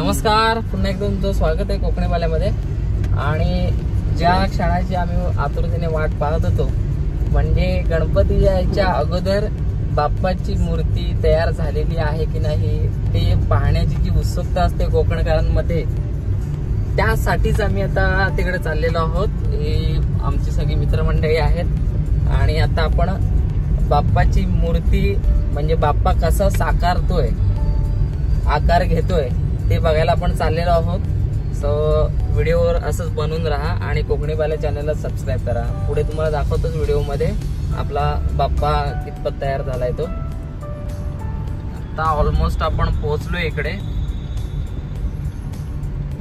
नमस्कार, पुन्हा एकदा तुमचं स्वागत आहे कोकणीवाल्यामध्ये। आणि ज्या क्षणाची आम्ही आतुरतेने वाट पाहत होतो, म्हणजे गणपती यायच्या अगोदर बाप्पाची मूर्ती तयार झालेली आहे की नाही ते पाहण्याची जी उत्सुकता असते कोकणकरांमध्ये, त्यासाठीच आम्ही आता तिकडे चाललेलो आहोत। ही आमची सगळी मित्रमंडळी आहेत आणि आता आपण बाप्पाची मूर्ती म्हणजे बाप्पा कसा साकारतोय, आकार घेतोय ते बघायला आपण चाललेलो आहोत। सो व्हिडिओवर असंच बनून राहा आणि कोकणीवाल्या चॅनलला सबस्क्राईब करा। पुढे तुम्हाला दाखवतोच व्हिडिओमध्ये आपला बाप्पा कितपत तयार झालाय तो। आता ऑलमोस्ट आपण पोहोचलोय इकडे।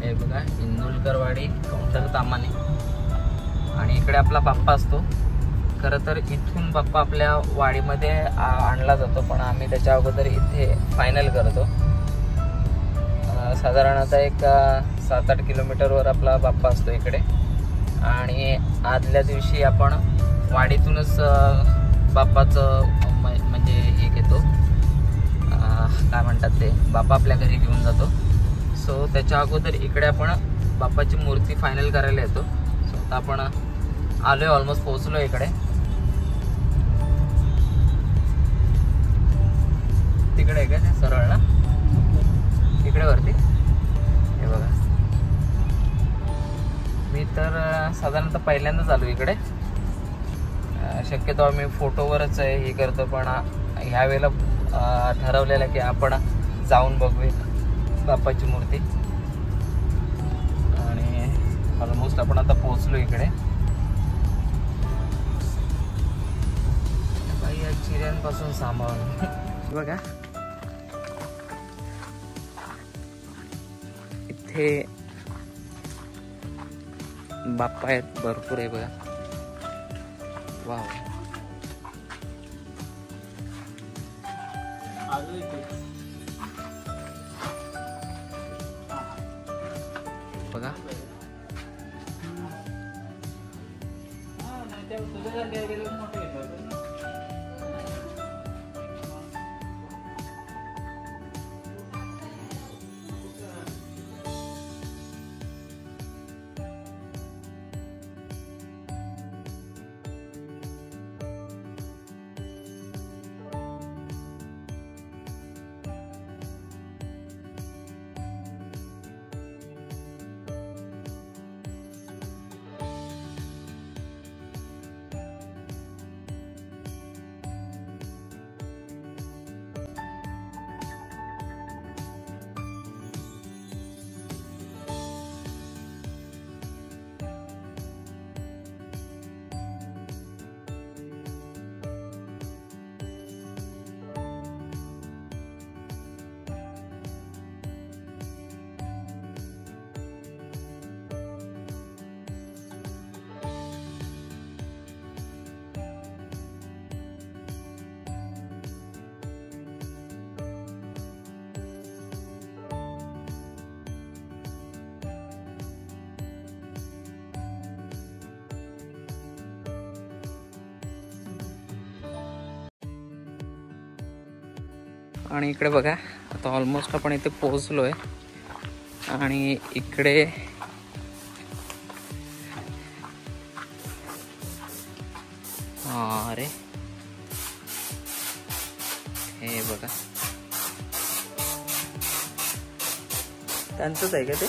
हे बघा, इंदुलकरवाडी काउंटर तामाने, आणि इकडे आपला बाप्पा असतो। खरं तर इथून बाप्पा आपल्या वाडीमध्ये आणला जातो, पण आम्ही त्याच्या अगोदर इथे फायनल करतो। साधारणतः एक 7-8 किलोमीटरवर आपला बाप्पा असतो इकडे। आणि आदल्या दिवशी आपण वाडीतूनच बाप्पाचं म्हणजे हे घेतो, काय म्हणतात ते, बाप्पा आपल्या घरी घेऊन जातो। सो त्याच्या अगोदर इकडे आपण बाप्पाची मूर्ती फायनल करायला येतो। सो आता आपण आलोय, ऑलमोस्ट पोहोचलो इकडे। तिकडे आहे का ते सरळ ना, इकडे वरती हे बघा। मी तर साधारणतः पहिल्यांदाच आलो इकडे। शक्यतो आम्ही फोटोवरच हे करतो, पण ह्या वेळेला ठरवलेलं की आपण जाऊन बघूया बाप्पाची मूर्ती। आणि ऑलमोस्ट आपण आता पोहोचलो इकडे। या चिऱ्यांपासून सांभाळून बघा, इथे बाप्पा आहेत भरपूर आहे बघा। वाव, बघा आणि इकडे बघा, आता ऑलमोस्ट आपण इथे पोहोचलोय। आणि इकडे अरे हे बघा, त्यांचंच आहे का ते?